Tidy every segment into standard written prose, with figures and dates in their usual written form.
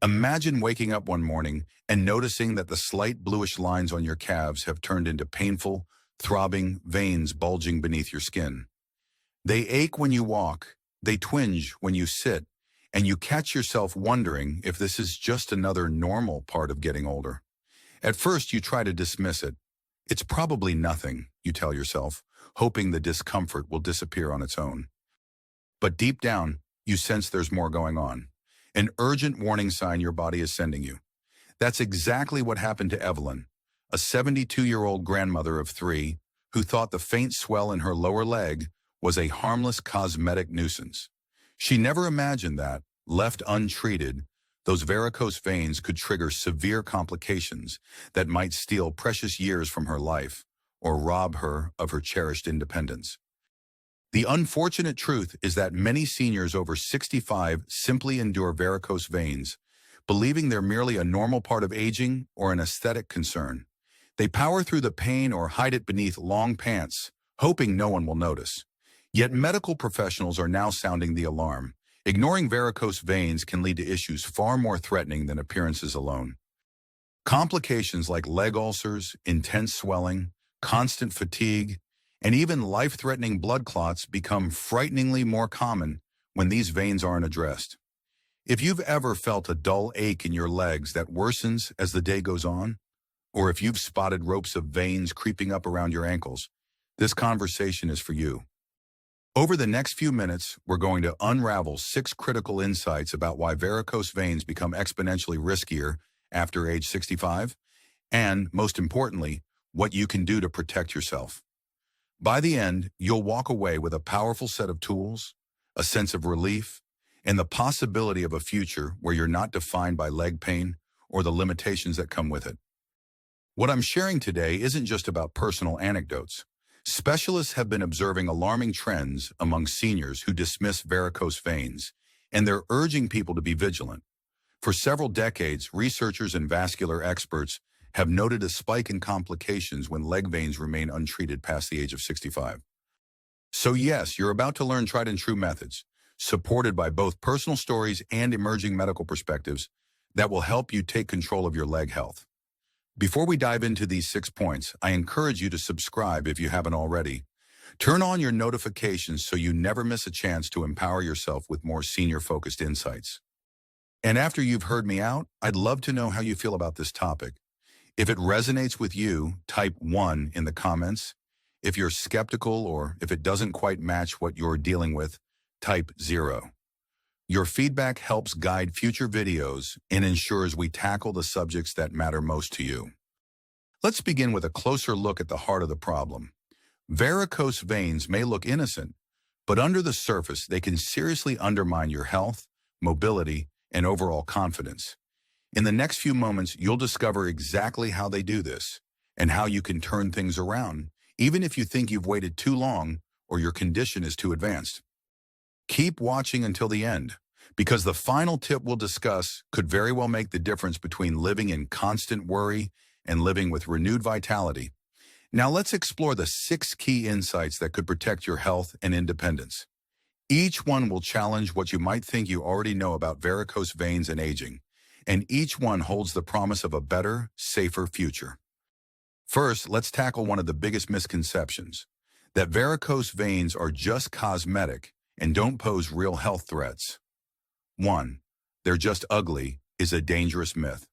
Imagine waking up one morning and noticing that the slight bluish lines on your calves have turned into painful, throbbing veins bulging beneath your skin. They ache when you walk, they twinge when you sit, and you catch yourself wondering if this is just another normal part of getting older. At first, you try to dismiss it. It's probably nothing, you tell yourself, hoping the discomfort will disappear on its own. But deep down, you sense there's more going on. An urgent warning sign your body is sending you. That's exactly what happened to Evelyn, a 72-year-old grandmother of 3 who thought the faint swell in her lower leg was a harmless cosmetic nuisance. She never imagined that, left untreated, those varicose veins could trigger severe complications that might steal precious years from her life or rob her of her cherished independence. The unfortunate truth is that many seniors over 65 simply endure varicose veins, believing they're merely a normal part of aging or an aesthetic concern. They power through the pain or hide it beneath long pants, hoping no one will notice. Yet medical professionals are now sounding the alarm. Ignoring varicose veins can lead to issues far more threatening than appearances alone. Complications like leg ulcers, intense swelling, constant fatigue, and even life-threatening blood clots become frighteningly more common when these veins aren't addressed. If you've ever felt a dull ache in your legs that worsens as the day goes on, or if you've spotted ropes of veins creeping up around your ankles, this conversation is for you. Over the next few minutes, we're going to unravel 6 critical insights about why varicose veins become exponentially riskier after age 65, and, most importantly, what you can do to protect yourself. By the end, you'll walk away with a powerful set of tools, a sense of relief, and the possibility of a future where you're not defined by leg pain or the limitations that come with it. What I'm sharing today isn't just about personal anecdotes. Specialists have been observing alarming trends among seniors who dismiss varicose veins, and they're urging people to be vigilant. For several decades, researchers and vascular experts have noted a spike in complications when leg veins remain untreated past the age of 65. So yes, you're about to learn tried and true methods, supported by both personal stories and emerging medical perspectives, that will help you take control of your leg health. Before we dive into these 6 points, I encourage you to subscribe if you haven't already. Turn on your notifications so you never miss a chance to empower yourself with more senior-focused insights. And after you've heard me out, I'd love to know how you feel about this topic. If it resonates with you, type 1 in the comments. If you're skeptical or if it doesn't quite match what you're dealing with, type 0. Your feedback helps guide future videos and ensures we tackle the subjects that matter most to you. Let's begin with a closer look at the heart of the problem. Varicose veins may look innocent, but under the surface, they can seriously undermine your health, mobility, and overall confidence. In the next few moments, you'll discover exactly how they do this and how you can turn things around, even if you think you've waited too long or your condition is too advanced. Keep watching until the end, because the final tip we'll discuss could very well make the difference between living in constant worry and living with renewed vitality. Now let's explore the 6 key insights that could protect your health and independence. Each one will challenge what you might think you already know about varicose veins and aging, and each one holds the promise of a better, safer future. First, let's tackle one of the biggest misconceptions, that varicose veins are just cosmetic and don't pose real health threats. 1. They're just ugly is a dangerous myth.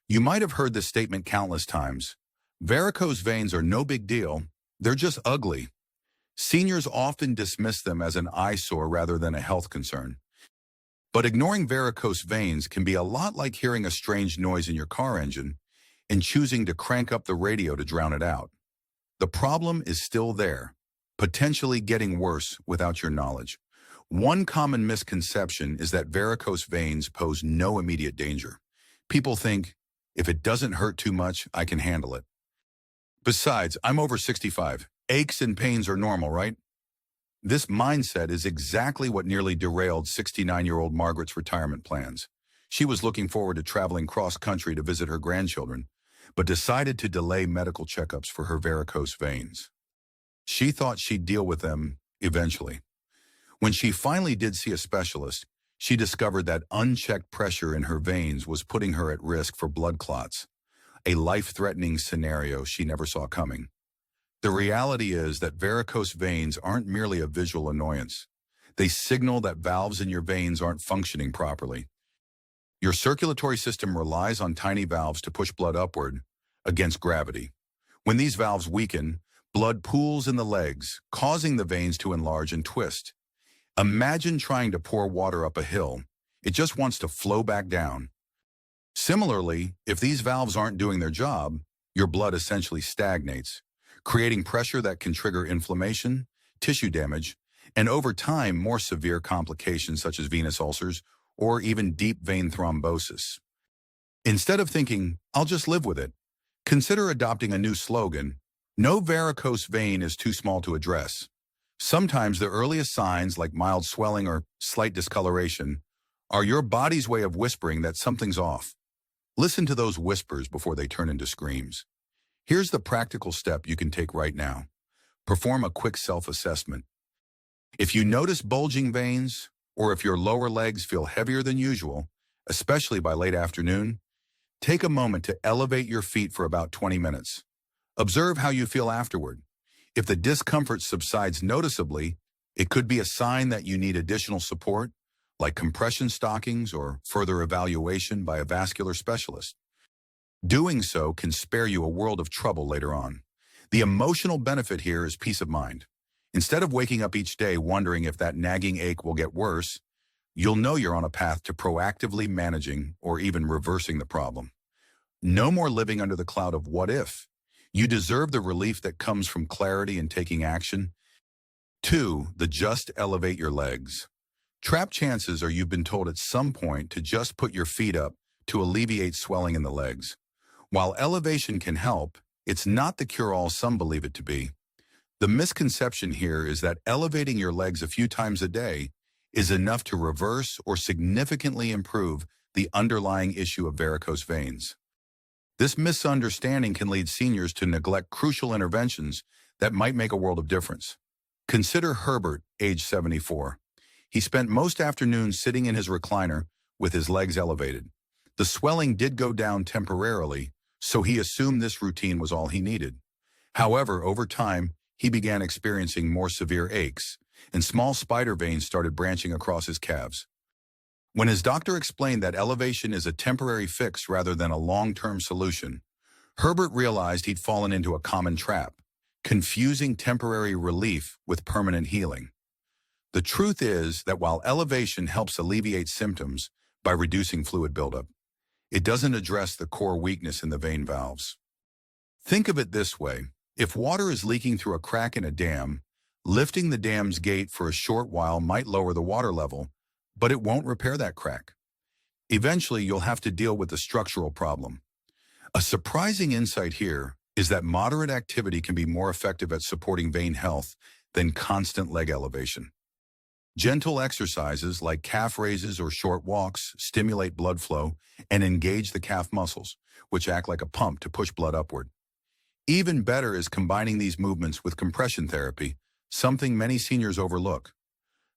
You might have heard this statement countless times. Varicose veins are no big deal, they're just ugly. Seniors often dismiss them as an eyesore rather than a health concern. But ignoring varicose veins can be a lot like hearing a strange noise in your car engine and choosing to crank up the radio to drown it out. The problem is still there, potentially getting worse without your knowledge. One common misconception is that varicose veins pose no immediate danger. People think, if it doesn't hurt too much, I can handle it. Besides, I'm over 65. Aches and pains are normal, right? This mindset is exactly what nearly derailed 69-year-old Margaret's retirement plans. She was looking forward to traveling cross-country to visit her grandchildren, but decided to delay medical checkups for her varicose veins. She thought she'd deal with them eventually. When she finally did see a specialist, she discovered that unchecked pressure in her veins was putting her at risk for blood clots, a life-threatening scenario she never saw coming. The reality is that varicose veins aren't merely a visual annoyance. They signal that valves in your veins aren't functioning properly. Your circulatory system relies on tiny valves to push blood upward against gravity. When these valves weaken, blood pools in the legs, causing the veins to enlarge and twist. Imagine trying to pour water up a hill. It just wants to flow back down. Similarly, if these valves aren't doing their job, your blood essentially stagnates, creating pressure that can trigger inflammation, tissue damage, and over time, more severe complications such as venous ulcers or even deep vein thrombosis. Instead of thinking, "I'll just live with it," consider adopting a new slogan: "No varicose vein is too small to address." Sometimes the earliest signs, like mild swelling or slight discoloration, are your body's way of whispering that something's off. Listen to those whispers before they turn into screams. Here's the practical step you can take right now. Perform a quick self-assessment. If you notice bulging veins, or if your lower legs feel heavier than usual, especially by late afternoon, take a moment to elevate your feet for about 20 minutes. Observe how you feel afterward. If the discomfort subsides noticeably, it could be a sign that you need additional support, like compression stockings or further evaluation by a vascular specialist. Doing so can spare you a world of trouble later on. The emotional benefit here is peace of mind. Instead of waking up each day wondering if that nagging ache will get worse, you'll know you're on a path to proactively managing or even reversing the problem. No more living under the cloud of what if. You deserve the relief that comes from clarity and taking action. 2. Just elevate your legs. Trap chances are you've been told at some point to just put your feet up to alleviate swelling in the legs. While elevation can help, it's not the cure-all some believe it to be. The misconception here is that elevating your legs a few times a day is enough to reverse or significantly improve the underlying issue of varicose veins. This misunderstanding can lead seniors to neglect crucial interventions that might make a world of difference. Consider Herbert, age 74. He spent most afternoons sitting in his recliner with his legs elevated. The swelling did go down temporarily, so he assumed this routine was all he needed. However, over time, he began experiencing more severe aches, and small spider veins started branching across his calves. When his doctor explained that elevation is a temporary fix rather than a long-term solution, Herbert realized he'd fallen into a common trap, confusing temporary relief with permanent healing. The truth is that while elevation helps alleviate symptoms by reducing fluid buildup, it doesn't address the core weakness in the vein valves. Think of it this way. If water is leaking through a crack in a dam, lifting the dam's gate for a short while might lower the water level, but it won't repair that crack. Eventually, you'll have to deal with the structural problem. A surprising insight here is that moderate activity can be more effective at supporting vein health than constant leg elevation. Gentle exercises like calf raises or short walks stimulate blood flow and engage the calf muscles, which act like a pump to push blood upward. Even better is combining these movements with compression therapy, something many seniors overlook.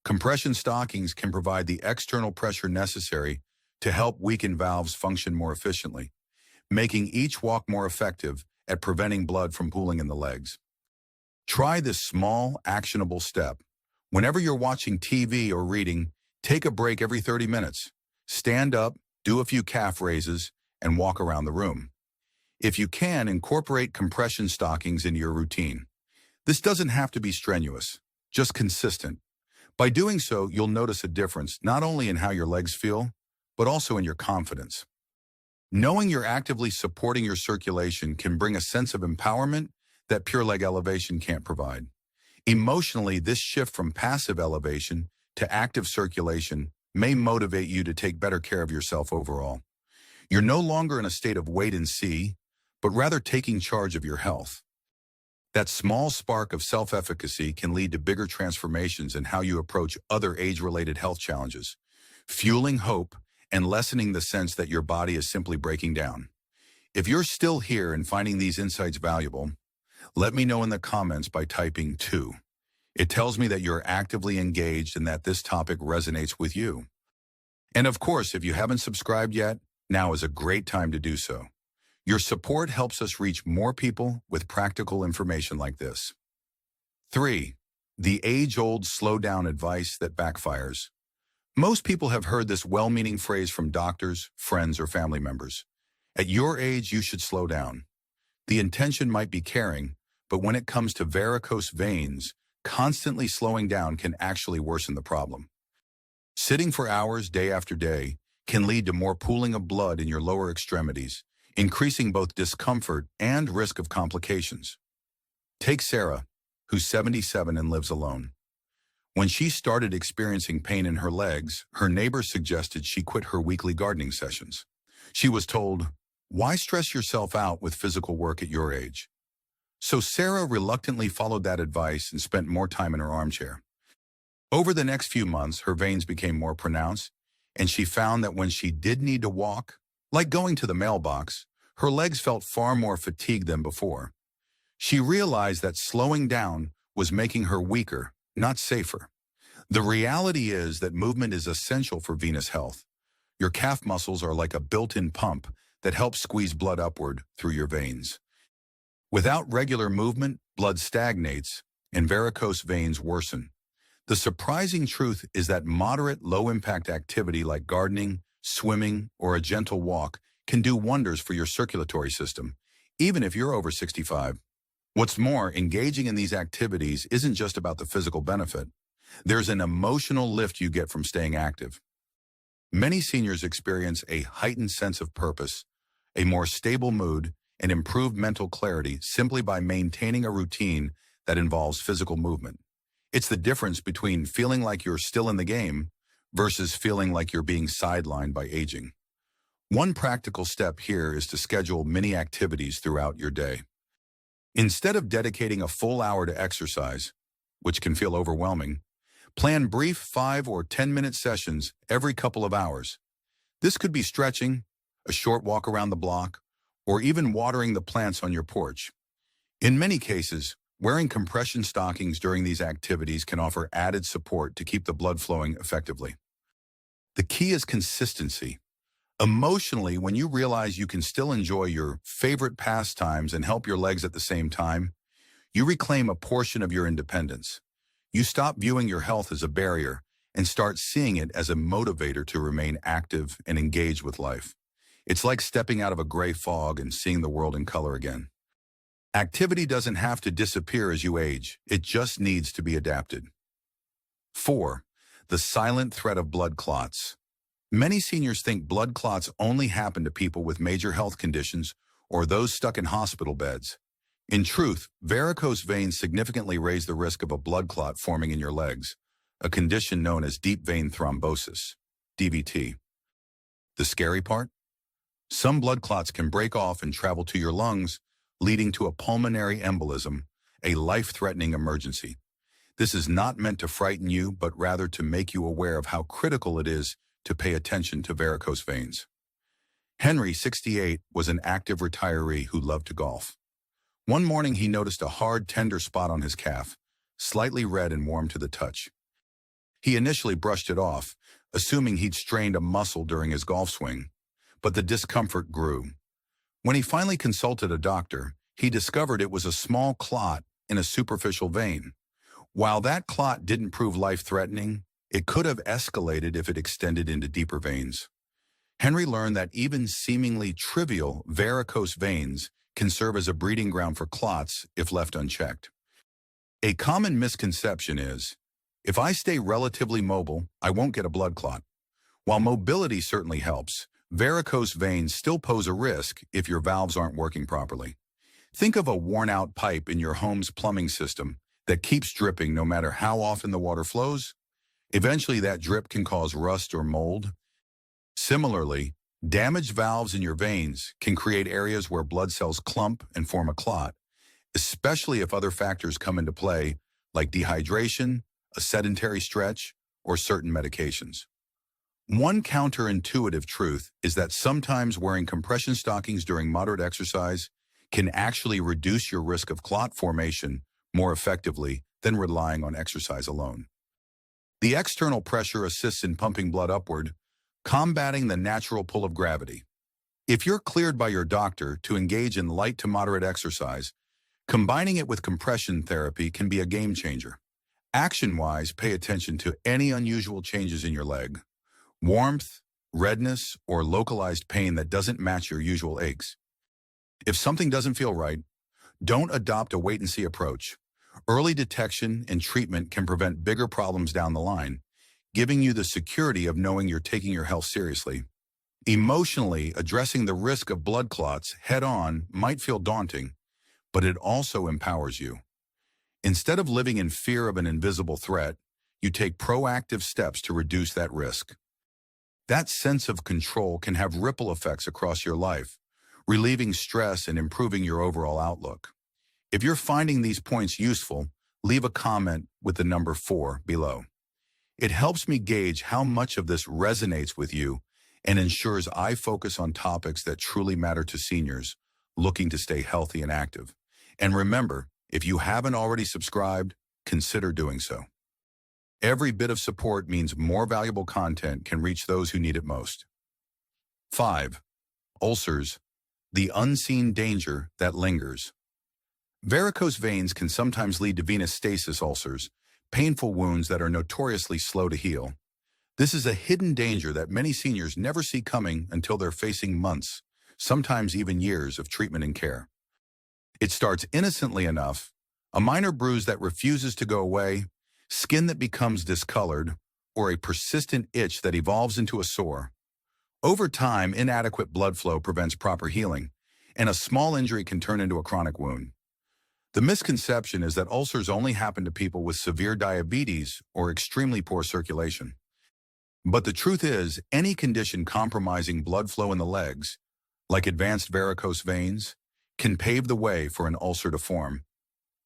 Compression stockings can provide the external pressure necessary to help weaken valves function more efficiently, making each walk more effective at preventing blood from pooling in the legs. Try this small, actionable step. Whenever you're watching TV or reading, take a break every 30 minutes. Stand up, do a few calf raises, and walk around the room. If you can, incorporate compression stockings into your routine. This doesn't have to be strenuous, just consistent. By doing so, you'll notice a difference not only in how your legs feel, but also in your confidence. Knowing you're actively supporting your circulation can bring a sense of empowerment that pure leg elevation can't provide. Emotionally, this shift from passive elevation to active circulation may motivate you to take better care of yourself overall. You're no longer in a state of wait and see, but rather taking charge of your health. That small spark of self-efficacy can lead to bigger transformations in how you approach other age-related health challenges, fueling hope and lessening the sense that your body is simply breaking down. If you're still here and finding these insights valuable, let me know in the comments by typing 2. It tells me that you're actively engaged and that this topic resonates with you. And of course, if you haven't subscribed yet, now is a great time to do so. Your support helps us reach more people with practical information like this. 3. The age-old slow down advice that backfires. Most people have heard this well-meaning phrase from doctors, friends, or family members. At your age, you should slow down. The intention might be caring, but when it comes to varicose veins, constantly slowing down can actually worsen the problem. Sitting for hours day after day can lead to more pooling of blood in your lower extremities, increasing both discomfort and risk of complications. Take Sarah, who's 77 and lives alone. When she started experiencing pain in her legs, her neighbors suggested she quit her weekly gardening sessions. She was told, "Why stress yourself out with physical work at your age?" So Sarah reluctantly followed that advice and spent more time in her armchair. Over the next few months, her veins became more pronounced, and she found that when she did need to walk, like going to the mailbox, her legs felt far more fatigued than before. She realized that slowing down was making her weaker, not safer. The reality is that movement is essential for venous health. Your calf muscles are like a built-in pump that helps squeeze blood upward through your veins. Without regular movement, blood stagnates and varicose veins worsen. The surprising truth is that moderate, low-impact activity like gardening, swimming, or a gentle walk can do wonders for your circulatory system, even if you're over 65. What's more, engaging in these activities isn't just about the physical benefit. There's an emotional lift you get from staying active. Many seniors experience a heightened sense of purpose, a more stable mood, and improved mental clarity simply by maintaining a routine that involves physical movement. It's the difference between feeling like you're still in the game versus feeling like you're being sidelined by aging. One practical step here is to schedule mini activities throughout your day. Instead of dedicating a full hour to exercise, which can feel overwhelming, plan brief 5 or 10-minute sessions every couple of hours. This could be stretching, a short walk around the block, or even watering the plants on your porch. In many cases, wearing compression stockings during these activities can offer added support to keep the blood flowing effectively. The key is consistency. Emotionally, when you realize you can still enjoy your favorite pastimes and help your legs at the same time, you reclaim a portion of your independence. You stop viewing your health as a barrier and start seeing it as a motivator to remain active and engaged with life. It's like stepping out of a gray fog and seeing the world in color again. Activity doesn't have to disappear as you age. It just needs to be adapted. 4. The silent threat of blood clots. Many seniors think blood clots only happen to people with major health conditions or those stuck in hospital beds. In truth, varicose veins significantly raise the risk of a blood clot forming in your legs, a condition known as deep vein thrombosis, DVT. The scary part? Some blood clots can break off and travel to your lungs, leading to a pulmonary embolism, a life-threatening emergency. This is not meant to frighten you, but rather to make you aware of how critical it is to pay attention to varicose veins. Henry, 68, was an active retiree who loved to golf. One morning he noticed a hard, tender spot on his calf, slightly red and warm to the touch. He initially brushed it off, assuming he'd strained a muscle during his golf swing, but the discomfort grew. When he finally consulted a doctor, he discovered it was a small clot in a superficial vein. While that clot didn't prove life-threatening, it could have escalated if it extended into deeper veins. Henry learned that even seemingly trivial varicose veins can serve as a breeding ground for clots if left unchecked. A common misconception is, if I stay relatively mobile, I won't get a blood clot. While mobility certainly helps, varicose veins still pose a risk if your valves aren't working properly. Think of a worn-out pipe in your home's plumbing system that keeps dripping no matter how often the water flows. Eventually, that drip can cause rust or mold. Similarly, damaged valves in your veins can create areas where blood cells clump and form a clot, especially if other factors come into play, like dehydration, a sedentary stretch, or certain medications. One counterintuitive truth is that sometimes wearing compression stockings during moderate exercise can actually reduce your risk of clot formation more effectively than relying on exercise alone. The external pressure assists in pumping blood upward, Combating the natural pull of gravity. If you're cleared by your doctor to engage in light to moderate exercise, combining it with compression therapy can be a game changer. Action-wise, pay attention to any unusual changes in your leg, warmth, redness, or localized pain that doesn't match your usual aches. If something doesn't feel right, don't adopt a wait-and-see approach. Early detection and treatment can prevent bigger problems down the line, giving you the security of knowing you're taking your health seriously. Emotionally, addressing the risk of blood clots head-on might feel daunting, but it also empowers you. Instead of living in fear of an invisible threat, you take proactive steps to reduce that risk. That sense of control can have ripple effects across your life, relieving stress and improving your overall outlook. If you're finding these points useful, leave a comment with the number 4 below. It helps me gauge how much of this resonates with you and ensures I focus on topics that truly matter to seniors looking to stay healthy and active. And remember, if you haven't already subscribed, consider doing so. Every bit of support means more valuable content can reach those who need it most. 5. Ulcers, the unseen danger that lingers. Varicose veins can sometimes lead to venous stasis ulcers, painful wounds that are notoriously slow to heal. This is a hidden danger that many seniors never see coming until they're facing months, sometimes even years of treatment and care. It starts innocently enough, a minor bruise that refuses to go away, skin that becomes discolored, or a persistent itch that evolves into a sore. Over time, inadequate blood flow prevents proper healing, and a small injury can turn into a chronic wound. The misconception is that ulcers only happen to people with severe diabetes or extremely poor circulation. But the truth is, any condition compromising blood flow in the legs, like advanced varicose veins, can pave the way for an ulcer to form.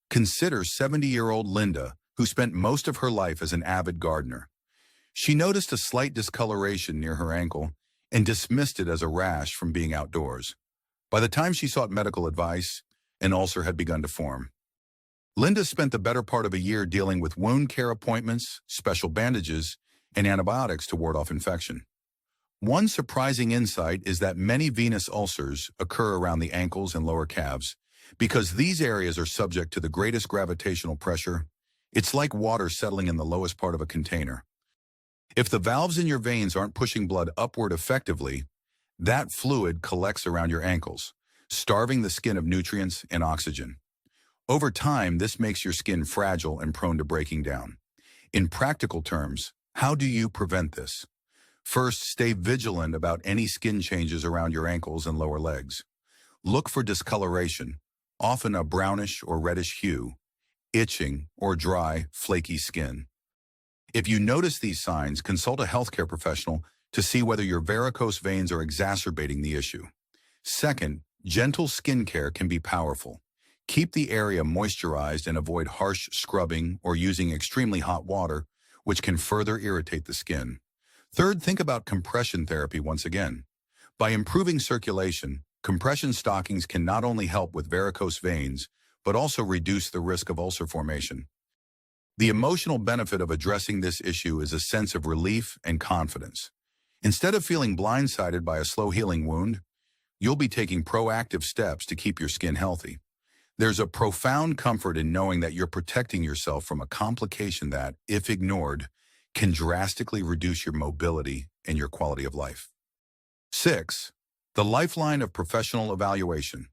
Consider 70-year-old Linda, who spent most of her life as an avid gardener. She noticed a slight discoloration near her ankle and dismissed it as a rash from being outdoors. By the time she sought medical advice, an ulcer had begun to form. Linda spent the better part of a year dealing with wound care appointments, special bandages, and antibiotics to ward off infection. One surprising insight is that many venous ulcers occur around the ankles and lower calves. Because these areas are subject to the greatest gravitational pressure, it's like water settling in the lowest part of a container. If the valves in your veins aren't pushing blood upward effectively, that fluid collects around your ankles, starving the skin of nutrients and oxygen. Over time, this makes your skin fragile and prone to breaking down. In practical terms, how do you prevent this? First, stay vigilant about any skin changes around your ankles and lower legs. Look for discoloration, often a brownish or reddish hue, itching, or dry, flaky skin. If you notice these signs, consult a healthcare professional to see whether your varicose veins are exacerbating the issue. Second, gentle skincare can be powerful. Keep the area moisturized and avoid harsh scrubbing or using extremely hot water, which can further irritate the skin. Third, think about compression therapy once again. By improving circulation, compression stockings can not only help with varicose veins, but also reduce the risk of ulcer formation. The emotional benefit of addressing this issue is a sense of relief and confidence. Instead of feeling blindsided by a slow-healing wound, you'll be taking proactive steps to keep your skin healthy. There's a profound comfort in knowing that you're protecting yourself from a complication that, if ignored, can drastically reduce your mobility and your quality of life. 6. The lifeline of professional evaluation.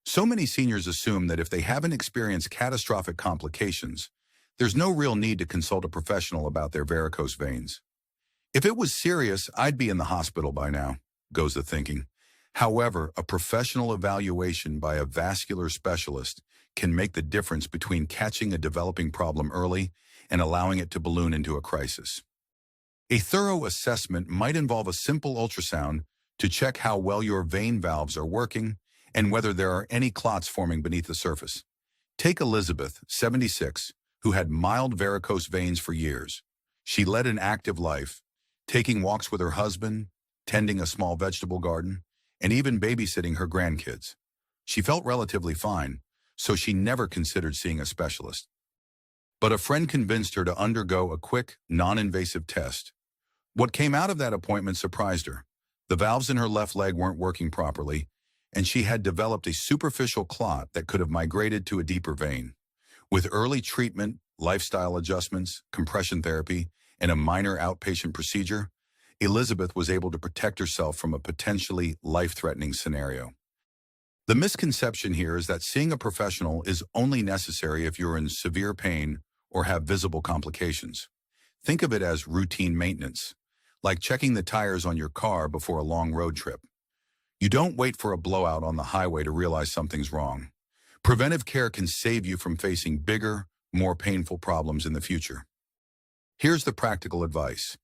So many seniors assume that if they haven't experienced catastrophic complications, there's no real need to consult a professional about their varicose veins. If it was serious, I'd be in the hospital by now, goes the thinking. However, a professional evaluation by a vascular specialist can make the difference between catching a developing problem early and allowing it to balloon into a crisis. A thorough assessment might involve a simple ultrasound to check how well your vein valves are working and whether there are any clots forming beneath the surface. Take Elizabeth, 76, who had mild varicose veins for years. She led an active life, taking walks with her husband, tending a small vegetable garden, and even babysitting her grandkids. She felt relatively fine, so she never considered seeing a specialist. But a friend convinced her to undergo a quick, non-invasive test. What came out of that appointment surprised her. The valves in her left leg weren't working properly, and she had developed a superficial clot that could have migrated to a deeper vein. With early treatment, lifestyle adjustments, compression therapy, and a minor outpatient procedure, Elizabeth was able to protect herself from a potentially life-threatening scenario. The misconception here is that seeing a professional is only necessary if you're in severe pain or have visible complications. Think of it as routine maintenance, like checking the tires on your car before a long road trip. You don't wait for a blowout on the highway to realize something's wrong. Preventive care can save you from facing bigger, more painful problems in the future. Here's the practical advice.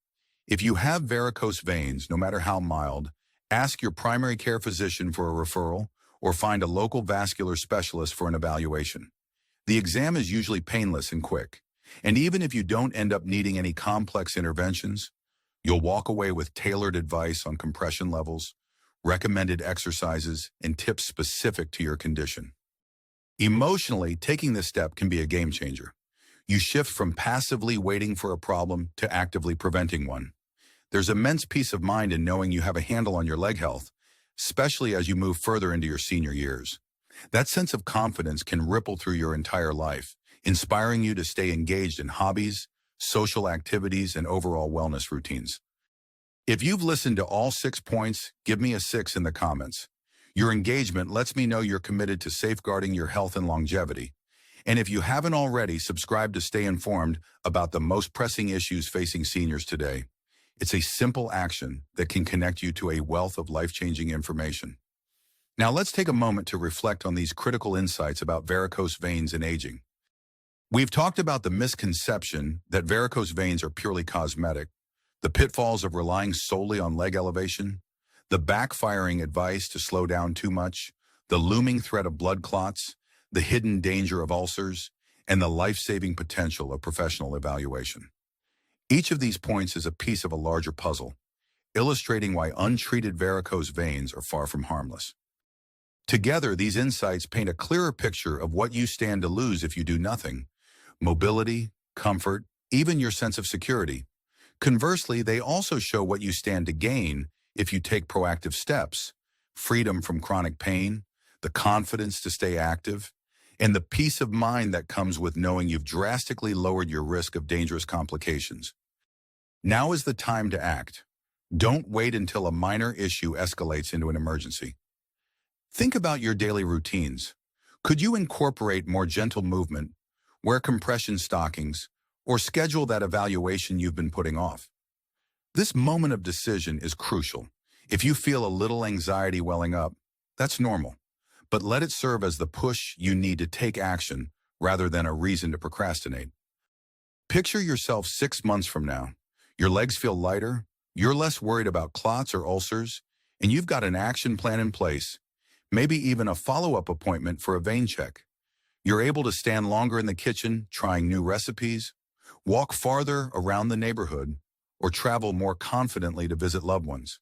If you have varicose veins, no matter how mild, ask your primary care physician for a referral or find a local vascular specialist for an evaluation. The exam is usually painless and quick, and even if you don't end up needing any complex interventions, you'll walk away with tailored advice on compression levels, recommended exercises, and tips specific to your condition. Emotionally, taking this step can be a game changer. You shift from passively waiting for a problem to actively preventing one. There's immense peace of mind in knowing you have a handle on your leg health, especially as you move further into your senior years. That sense of confidence can ripple through your entire life, inspiring you to stay engaged in hobbies, social activities, and overall wellness routines. If you've listened to all 6 points, give me a 6 in the comments. Your engagement lets me know you're committed to safeguarding your health and longevity. And if you haven't already, subscribe to stay informed about the most pressing issues facing seniors today. It's a simple action that can connect you to a wealth of life-changing information. Now let's take a moment to reflect on these critical insights about varicose veins and aging. We've talked about the misconception that varicose veins are purely cosmetic, the pitfalls of relying solely on leg elevation, the backfiring advice to slow down too much, the looming threat of blood clots, the hidden danger of ulcers, and the life-saving potential of professional evaluation. Each of these points is a piece of a larger puzzle, illustrating why untreated varicose veins are far from harmless. Together, these insights paint a clearer picture of what you stand to lose if you do nothing: mobility, comfort, even your sense of security. Conversely, they also show what you stand to gain if you take proactive steps: freedom from chronic pain, the confidence to stay active, and the peace of mind that comes with knowing you've drastically lowered your risk of dangerous complications. Now is the time to act. Don't wait until a minor issue escalates into an emergency. Think about your daily routines. Could you incorporate more gentle movement, wear compression stockings, or schedule that evaluation you've been putting off? This moment of decision is crucial. If you feel a little anxiety welling up, that's normal, but let it serve as the push you need to take action rather than a reason to procrastinate. Picture yourself 6 months from now. Your legs feel lighter, you're less worried about clots or ulcers, and you've got an action plan in place, maybe even a follow-up appointment for a vein check. You're able to stand longer in the kitchen trying new recipes, walk farther around the neighborhood, or travel more confidently to visit loved ones.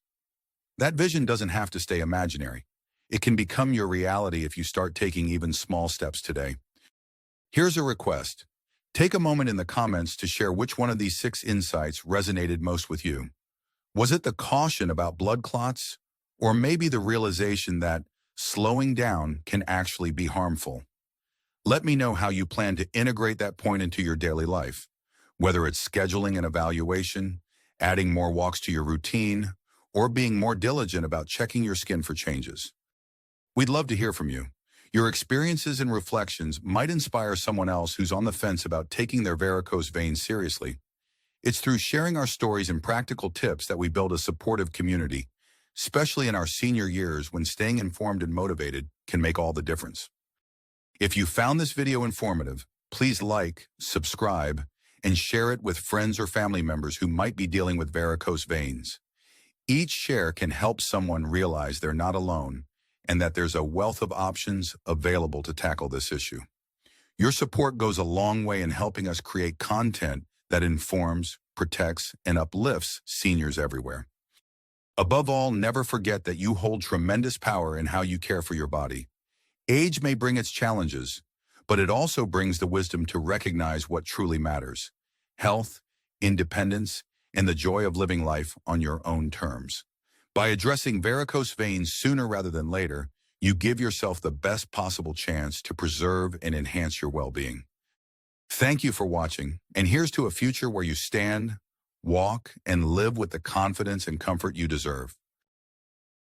That vision doesn't have to stay imaginary. It can become your reality if you start taking even small steps today. Here's a request. Take a moment in the comments to share which one of these 6 insights resonated most with you. Was it the caution about blood clots, or maybe the realization that slowing down can actually be harmful? Let me know how you plan to integrate that point into your daily life, whether it's scheduling an evaluation, adding more walks to your routine, or being more diligent about checking your skin for changes. We'd love to hear from you. Your experiences and reflections might inspire someone else who's on the fence about taking their varicose veins seriously. It's through sharing our stories and practical tips that we build a supportive community, especially in our senior years when staying informed and motivated can make all the difference. If you found this video informative, please like, subscribe, and share it with friends or family members who might be dealing with varicose veins. Each share can help someone realize they're not alone and that there's a wealth of options available to tackle this issue. Your support goes a long way in helping us create content that informs, protects, and uplifts seniors everywhere. Above all, never forget that you hold tremendous power in how you care for your body. Age may bring its challenges, but it also brings the wisdom to recognize what truly matters: health, independence, and the joy of living life on your own terms. By addressing varicose veins sooner rather than later, you give yourself the best possible chance to preserve and enhance your well-being. Thank you for watching, and here's to a future where you stand, walk, and live with the confidence and comfort you deserve.